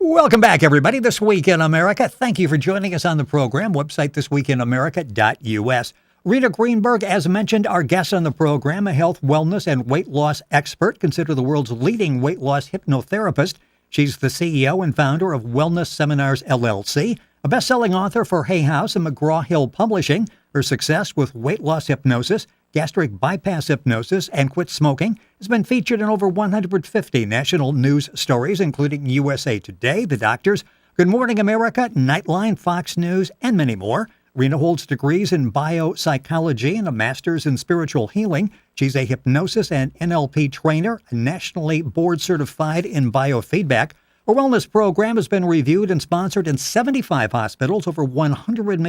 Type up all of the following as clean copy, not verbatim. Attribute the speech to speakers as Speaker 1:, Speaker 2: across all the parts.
Speaker 1: Welcome back, everybody. This Week in America. Thank you for joining us on the program. Website thisweekinamerica.us. Rena Greenberg, as mentioned, our guest on the program, a health, wellness, and weight loss expert, considered the world's leading weight loss hypnotherapist. She's the CEO and founder of Wellness Seminars, LLC, a best-selling author for Hay House and McGraw-Hill Publishing. Her success with weight loss hypnosis, gastric bypass hypnosis, and quit smoking has been featured in over 150 national news stories, including USA Today, The Doctors, Good Morning America, Nightline, Fox News, and many more. Rena holds degrees in biopsychology and a master's in spiritual healing. She's a hypnosis and NLP trainer, nationally board certified in biofeedback. Her wellness program has been reviewed and sponsored in 75 hospitals, over 100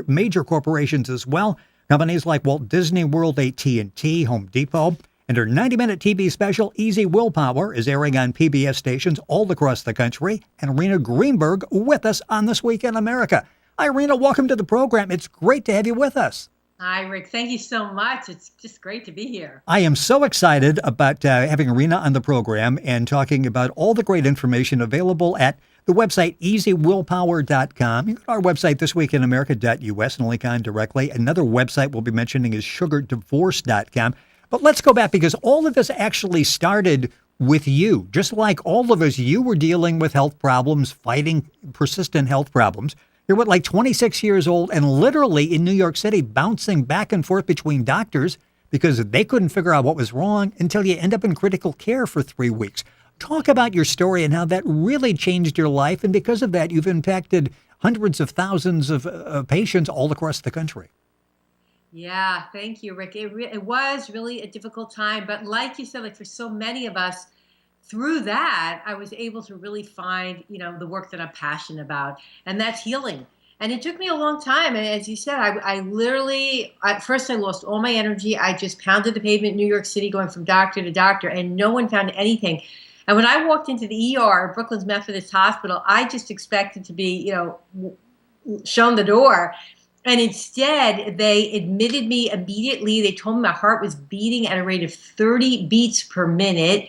Speaker 1: major corporations as well. Companies like Walt Disney World, AT&T, Home Depot. And her 90-minute TV special, Easy Willpower, is airing on PBS stations all across the country. And Rena Greenberg with us on This Week in America. Hi, Rena. Welcome to the program. It's great to have you with us.
Speaker 2: Hi, Rick. Thank you so much. It's just great to be here.
Speaker 1: I am so excited about having Rena on the program and talking about all the great information available at the website easywillpower.com. You go to our website, thisweekinamerica.us, and link on directly. Another website we'll be mentioning is sugardivorce.com. But let's go back, because all of this actually started with you. Just like all of us, you were dealing with health problems, fighting persistent health problems. You're like 26 years old and literally in New York City bouncing back and forth between doctors because they couldn't figure out what was wrong until you end up in critical care for 3 weeks. Talk about your story and how that really changed your life. And because of that, you've impacted hundreds of thousands of patients all across the country.
Speaker 2: Yeah, thank you, Rick. It was really a difficult time. But like you said, like for so many of us, through that, I was able to really find, the work that I'm passionate about, and that's healing. And it took me a long time. And as you said, I literally, at first I lost all my energy. I just pounded the pavement in New York City going from doctor to doctor, and no one found anything. And when I walked into the ER, Brooklyn's Methodist Hospital, I just expected to be, shown the door. And instead, they admitted me immediately. They told me my heart was beating at a rate of 30 beats per minute.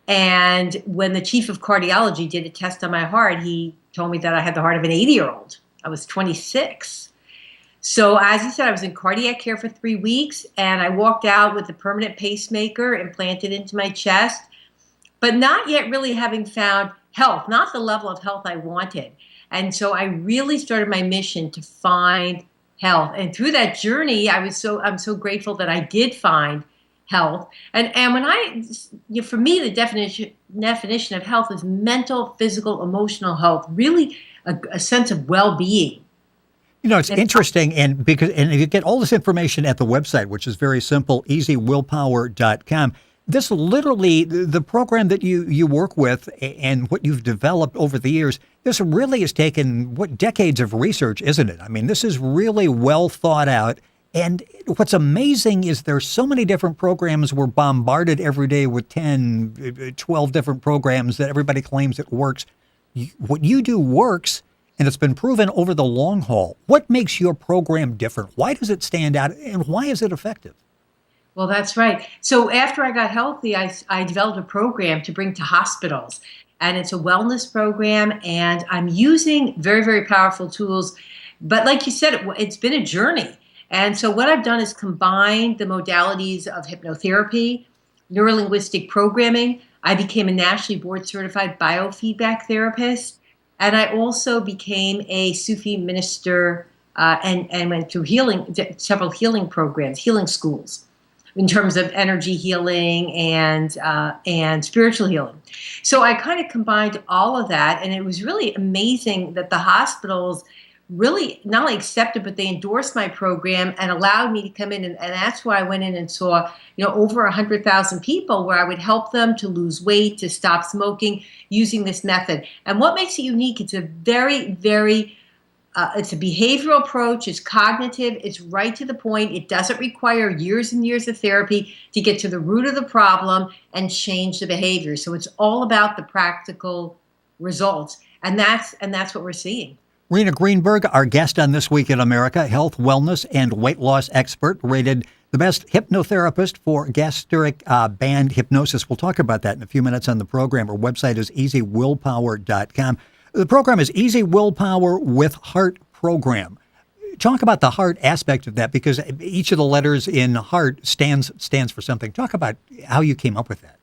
Speaker 2: And when the chief of cardiology did a test on my heart, he told me that I had the heart of an 80-year-old. I was 26. So as you said, I was in cardiac care for 3 weeks, and I walked out with a permanent pacemaker implanted into my chest, but not yet really having found health, not the level of health I wanted. And so I really started my mission to find health. And through that journey, I'm so grateful that I did find health. And when for me, the definition of health is mental, physical, emotional health, really a sense of well-being.
Speaker 1: It's interesting, and you get all this information at the website, which is very simple, easywillpower.com. This literally, the program that you work with and what you've developed over the years, this really has taken, decades of research, isn't it? I mean, this is really well thought out. And what's amazing is there's so many different programs. We're bombarded every day with 10, 12 different programs that everybody claims it works. What you do works, and it's been proven over the long haul. What makes your program different? Why does it stand out, and why is it effective?
Speaker 2: Well, that's right. So after I got healthy, I developed a program to bring to hospitals. And it's a wellness program, and I'm using very, very powerful tools. But like you said, it's been a journey. And so what I've done is combine the modalities of hypnotherapy, neurolinguistic programming. I became a nationally board certified biofeedback therapist. And I also became a Sufi minister and went through several healing programs, healing schools, in terms of energy healing and spiritual healing. So I kind of combined all of that, and it was really amazing that the hospitals really not only accepted, but they endorsed my program and allowed me to come in. And that's why I went in and saw, over 100,000 people, where I would help them to lose weight, to stop smoking using this method. And what makes it unique, it's a very, very it's a behavioral approach. It's cognitive. It's right to the point. It doesn't require years and years of therapy to get to the root of the problem and change the behavior. So it's all about the practical results, and that's what we're seeing.
Speaker 1: Rena Greenberg, our guest on This Week in America, health, wellness, and weight loss expert, rated the best hypnotherapist for gastric band hypnosis. We'll talk about that in a few minutes on the program. Our website is easywillpower.com. The program is Easy Willpower with Heart Program. Talk about the heart aspect of that, because each of the letters in heart stands for something. Talk about how you came up with that.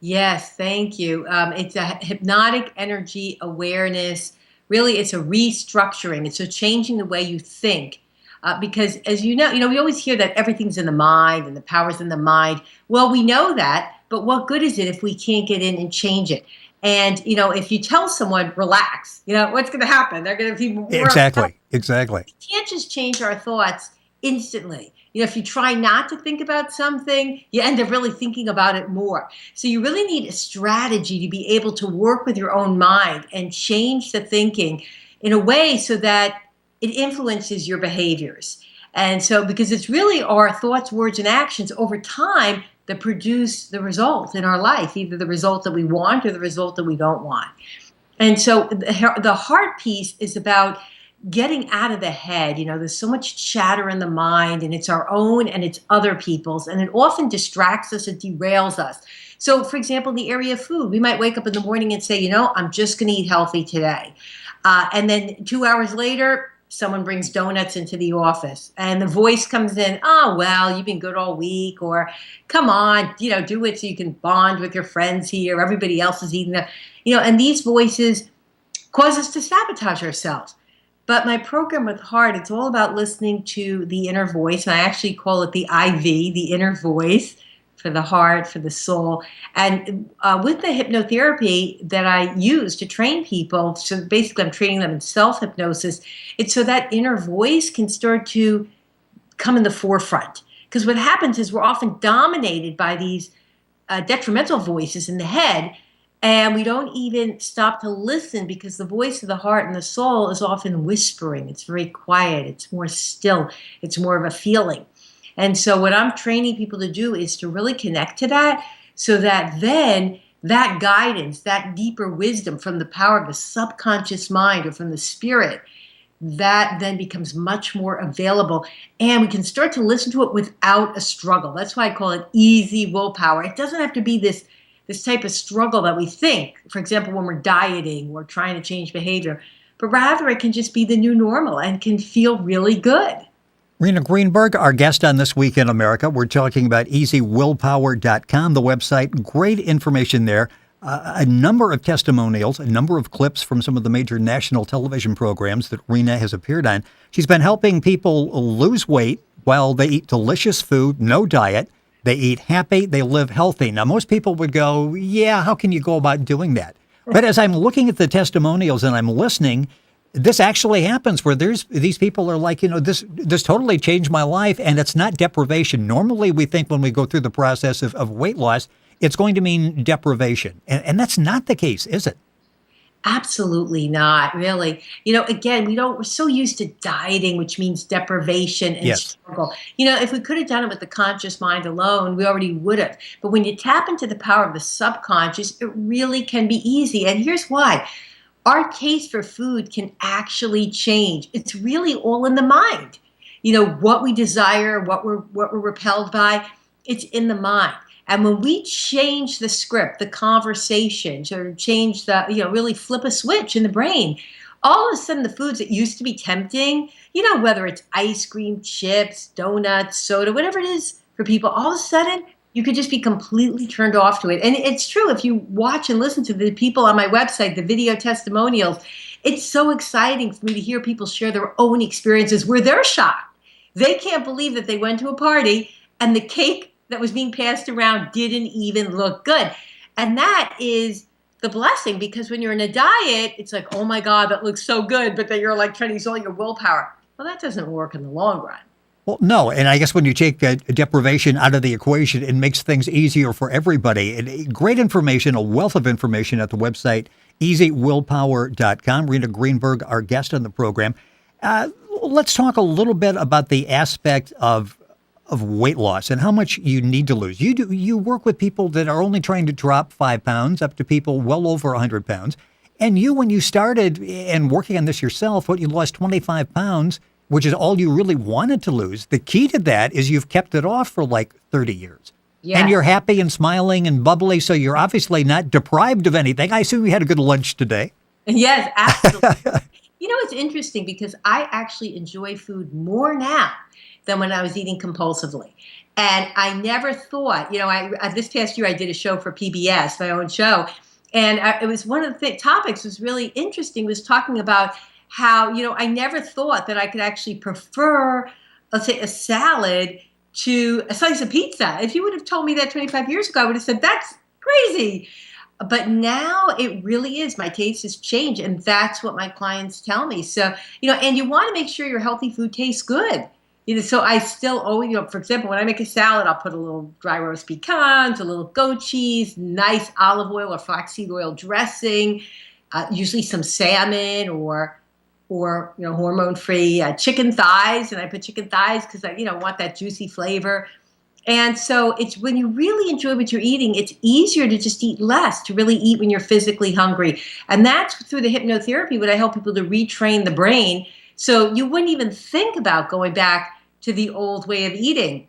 Speaker 2: Yes, thank you. It's a hypnotic energy awareness. Really, it's a restructuring. It's a changing the way you think. Because as you know, we always hear that everything's in the mind and the power's in the mind. Well, we know that, but what good is it if we can't get in and change it? And, if you tell someone, relax, what's going to happen? They're going to be more
Speaker 1: Exactly.
Speaker 2: We can't just change our thoughts instantly. If you try not to think about something, you end up really thinking about it more. So you really need a strategy to be able to work with your own mind and change the thinking in a way so that it influences your behaviors. And so, because it's really our thoughts, words, and actions over time that produce the result in our life, either the result that we want or the result that we don't want. And so the heart piece is about getting out of the head. There's so much chatter in the mind, and it's our own and it's other people's, and it often distracts us, it derails us. So, for example, in the area of food, we might wake up in the morning and say, I'm just going to eat healthy today. And then 2 hours later, someone brings donuts into the office and the voice comes in, oh, well, you've been good all week, or come on, do it so you can bond with your friends here. Everybody else is eating that, and these voices cause us to sabotage ourselves. But my program with Heart, it's all about listening to the inner voice. And I actually call it the IV, the inner voice, for the heart, for the soul. And with the hypnotherapy that I use to train people, so basically I'm training them in self-hypnosis, it's so that inner voice can start to come in the forefront. Because what happens is we're often dominated by these detrimental voices in the head, and we don't even stop to listen, because the voice of the heart and the soul is often whispering. It's very quiet. It's more still. It's more of a feeling. And so what I'm training people to do is to really connect to that, so that then that guidance, that deeper wisdom from the power of the subconscious mind or from the spirit, that then becomes much more available, and we can start to listen to it without a struggle. That's why I call it easy willpower. It doesn't have to be this type of struggle that we think, for example, when we're dieting or trying to change behavior, but rather it can just be the new normal and can feel really good.
Speaker 1: Rena Greenberg, our guest on This Week in America. We're talking about easywillpower.com, the website. Great information there. A number of testimonials, a number of clips from some of the major national television programs that Rena has appeared on. She's been helping people lose weight while they eat delicious food, no diet. They eat happy, they live healthy. Now, most people would go, yeah, how can you go about doing that? But as I'm looking at the testimonials and I'm listening, this actually happens where these people are like, this totally changed my life, and it's not deprivation. Normally, we think when we go through the process of weight loss, it's going to mean deprivation. And that's not the case, is it?
Speaker 2: Absolutely not, really. Again, we're so used to dieting, which means deprivation and struggle. If we could have done it with the conscious mind alone, we already would have. But when you tap into the power of the subconscious, it really can be easy. And here's why. Our taste for food can actually change. It's really all in the mind. What we desire, what we're repelled by, it's in the mind. And when we change the script, the conversation, or change the, really flip a switch in the brain, all of a sudden the foods that used to be tempting, whether it's ice cream, chips, donuts, soda, whatever it is for people, all of a sudden you could just be completely turned off to it. And it's true, if you watch and listen to the people on my website, the video testimonials, it's so exciting for me to hear people share their own experiences where they're shocked. They can't believe that they went to a party and the cake that was being passed around didn't even look good. And that is the blessing, because when you're in a diet, it's like, oh my God, that looks so good. But then you're like trying to use all your willpower. Well, that doesn't work in the long run.
Speaker 1: Well, no. And I guess when you take deprivation out of the equation, it makes things easier for everybody. And great information, a wealth of information at the website, easywillpower.com. Rena Greenberg, our guest on the program. Let's talk a little bit about the aspect of weight loss and how much you need to lose. You work with people that are only trying to drop 5 pounds up to people well over 100 pounds. And you, when you started and working on this yourself, you lost 25 pounds, which is all you really wanted to lose. The key to that is you've kept it off for like 30 years.
Speaker 2: Yes.
Speaker 1: And you're happy and smiling and bubbly, so you're obviously not deprived of anything. I assume you had a good lunch today.
Speaker 2: Yes, absolutely. It's interesting because I actually enjoy food more now than when I was eating compulsively. And I never thought, this past year I did a show for PBS, my own show. And it was one of the topics was really interesting, was talking about how, I never thought that I could actually prefer, let's say, a salad to a slice of pizza. If you would have told me that 25 years ago, I would have said, that's crazy. But now it really is. My taste has changed, and that's what my clients tell me. So, and you want to make sure your healthy food tastes good. So I still always, for example, when I make a salad, I'll put a little dry roast pecans, a little goat cheese, nice olive oil or flaxseed oil dressing, usually some salmon or hormone-free chicken thighs. And I put chicken thighs because I, want that juicy flavor. And so it's when you really enjoy what you're eating, it's easier to just eat less, to really eat when you're physically hungry. And that's through the hypnotherapy, what I help people to retrain the brain. So you wouldn't even think about going back to the old way of eating.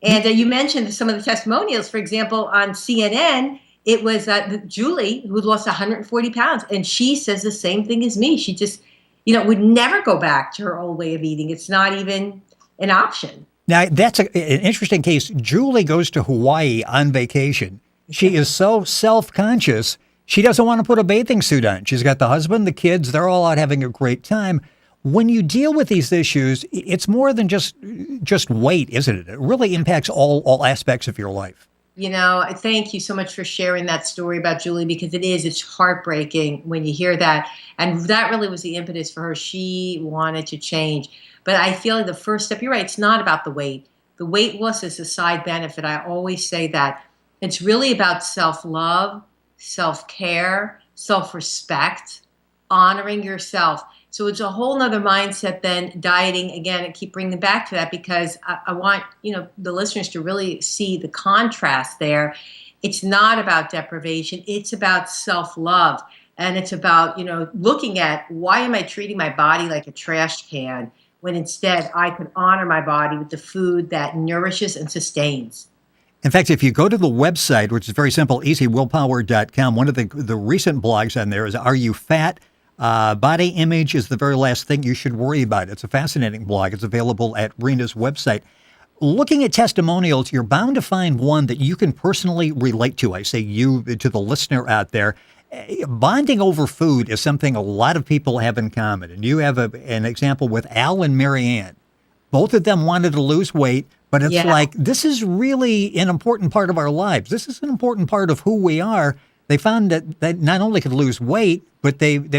Speaker 2: And you mentioned some of the testimonials. For example, on CNN, it was Julie who lost 140 pounds. And she says the same thing as me. She just, would never go back to her old way of eating. It's not even an option.
Speaker 1: Now, that's an interesting case. Julie goes to Hawaii on vacation. She is so self-conscious, she doesn't want to put a bathing suit on. She's got the husband, the kids, they're all out having a great time. When you deal with these issues, it's more than just weight, isn't it? It really impacts all aspects of your life.
Speaker 2: Thank you so much for sharing that story about Julie, because it's heartbreaking when you hear that. And that really was the impetus for her. She wanted to change. But I feel like the first step, you're right, it's not about the weight. The weight loss is a side benefit. I always say that. It's really about self-love, self-care, self-respect, honoring yourself. So it's a whole nother mindset than dieting. Again, I keep bringing back to that because I want, the listeners to really see the contrast there. It's not about deprivation. It's about self-love. And it's about, looking at, why am I treating my body like a trash can when instead I could honor my body with the food that nourishes and sustains.
Speaker 1: In fact, if you go to the website, which is very simple, easywillpower.com, one of the recent blogs on there is, Are You Fat? Body image is the very last thing you should worry about. It's a fascinating blog. It's available at Rena's website. Looking at testimonials, you're bound to find one that you can personally relate to. I say you to the listener out there. Bonding over food is something a lot of people have in common. And you have an example with Al and Marianne. Both of them wanted to lose weight, but it's like, this is really an important part of our lives. This is an important part of who we are. They found that they not only could lose weight, but they've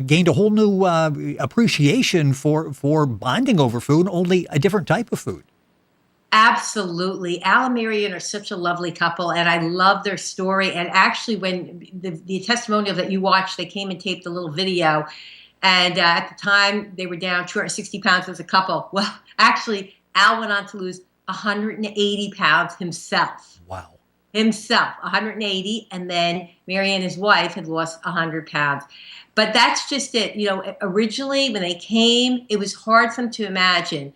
Speaker 1: gained a whole new appreciation for bonding over food, only a different type of food.
Speaker 2: Absolutely. Al and Marianne are such a lovely couple, and I love their story. And actually, when the testimonial that you watched, they came and taped a little video. And at the time, they were down 260 pounds as a couple. Well, actually, Al went on to lose 180 pounds himself.
Speaker 1: Wow.
Speaker 2: Himself, 180. And then Marianne, his wife, had lost 100 pounds. But that's just it. Originally, when they came, it was hard for them to imagine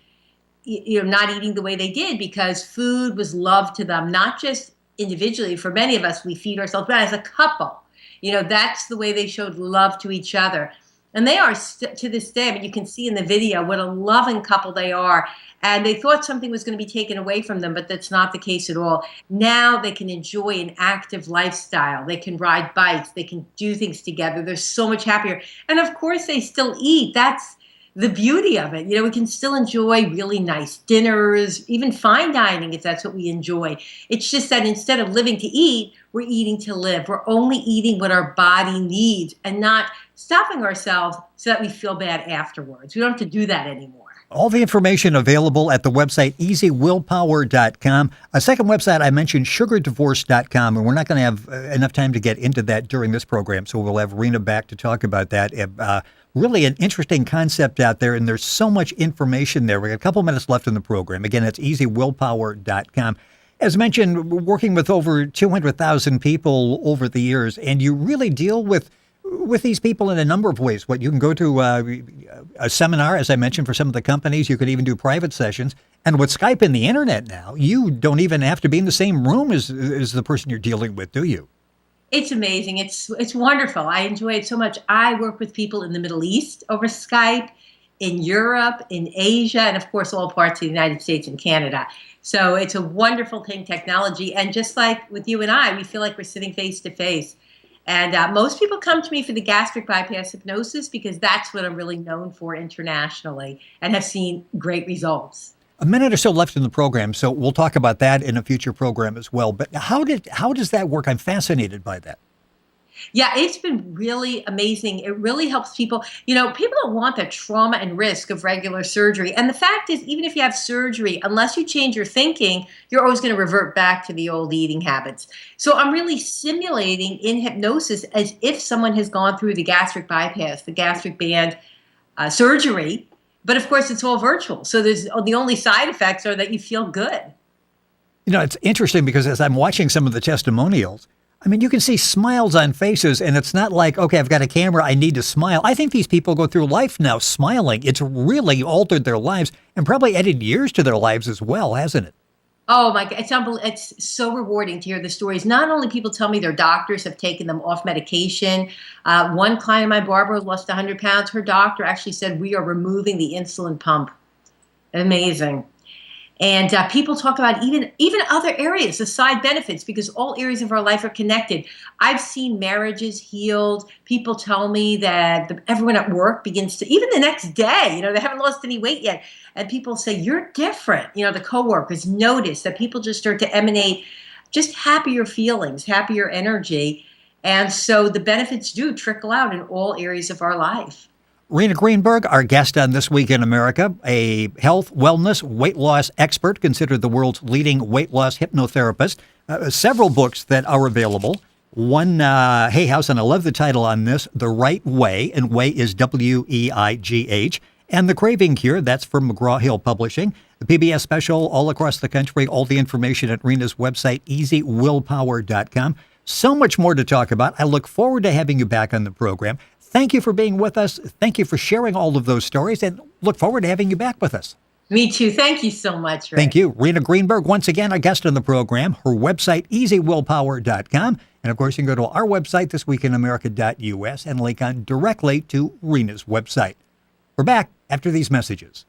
Speaker 2: not eating the way they did, because food was love to them, not just individually. For many of us, we feed ourselves, but as a couple, that's the way they showed love to each other. And they are to this day, I mean, you can see in the video what a loving couple they are. And they thought something was going to be taken away from them, but that's not the case at all. Now they can enjoy an active lifestyle. They can ride bikes. They can do things together. They're so much happier. And of course, they still eat. That's the beauty of it. We can still enjoy really nice dinners, even fine dining if that's what we enjoy. It's just that instead of living to eat, we're eating to live. We're only eating what our body needs and not stopping ourselves so that we feel bad afterwards. We don't have to do that anymore.
Speaker 1: All the information available at the website easywillpower.com. A second website I mentioned, sugardivorce.com, and we're not going to have enough time to get into that during this program, so we'll have Rena back to talk about that. Really an interesting concept out there, and there's so much information there. We got a couple minutes left in the program. Again, it's easywillpower.com. As mentioned, working with over 200,000 people over the years, and you really deal with with these people in a number of ways. What you can go to a seminar, as I mentioned, for some of the companies. You could even do private sessions. And with Skype and the internet now, you don't even have to be in the same room as the person you're dealing with, do you?
Speaker 2: It's amazing. It's wonderful. I enjoy it so much. I work with people in the Middle East over Skype, in Europe, in Asia, and of course all parts of the United States and Canada. So it's a wonderful thing, technology. And just like with you and I, we feel like we're sitting face to face. And most people come to me for the gastric bypass hypnosis because that's what I'm really known for internationally and have seen great results.
Speaker 1: A minute or so left in the program, so we'll talk about that in a future program as well. But how does that work? I'm fascinated by that.
Speaker 2: Yeah, it's been really amazing. It really helps people. You know, people don't want the trauma and risk of regular surgery. And the fact is, even if you have surgery, unless you change your thinking, you're always going to revert back to the old eating habits. So I'm really simulating in hypnosis as if someone has gone through the gastric bypass, the gastric band surgery. But of course, it's all virtual. So the only side effects are that you feel good.
Speaker 1: You know, it's interesting because as I'm watching some of the testimonials, I mean, you can see smiles on faces, and it's not like, okay, I've got a camera, I need to smile. I think these people go through life now smiling. It's really altered their lives and probably added years to their lives as well, hasn't it?
Speaker 2: Oh my God, it's so rewarding to hear the stories. Not only people tell me their doctors have taken them off medication. One client of mine, Barbara, lost 100 pounds. Her doctor actually said, we are removing the insulin pump. Amazing. And people talk about even other areas, the side benefits, because all areas of our life are connected. I've seen marriages healed. People tell me that everyone at work begins to, even the next day, you know, they haven't lost any weight yet. And people say, you're different. You know, the coworkers notice that people just start to emanate just happier feelings, happier energy. And so the benefits do trickle out in all areas of our life.
Speaker 1: Rena Greenberg, our guest on This Week in America, a health, wellness, weight loss expert, considered the world's leading weight loss hypnotherapist. Several books that are available. One, Hay House, and I love the title on this, The Right Way, and Way is W-E-I-G-H. And The Craving Cure, that's from McGraw-Hill Publishing. The PBS special all across the country, all the information at Rena's website, easywillpower.com. So much more to talk about. I look forward to having you back on the program. Thank you for being with us. Thank you for sharing all of those stories, and look forward to having you back with us.
Speaker 2: Me too. Thank you so much, Rick.
Speaker 1: Thank you. Rena Greenberg, once again, our guest on the program. Her website, easywillpower.com. And of course, you can go to our website, thisweekinamerica.us, and link on directly to Rena's website. We're back after these messages.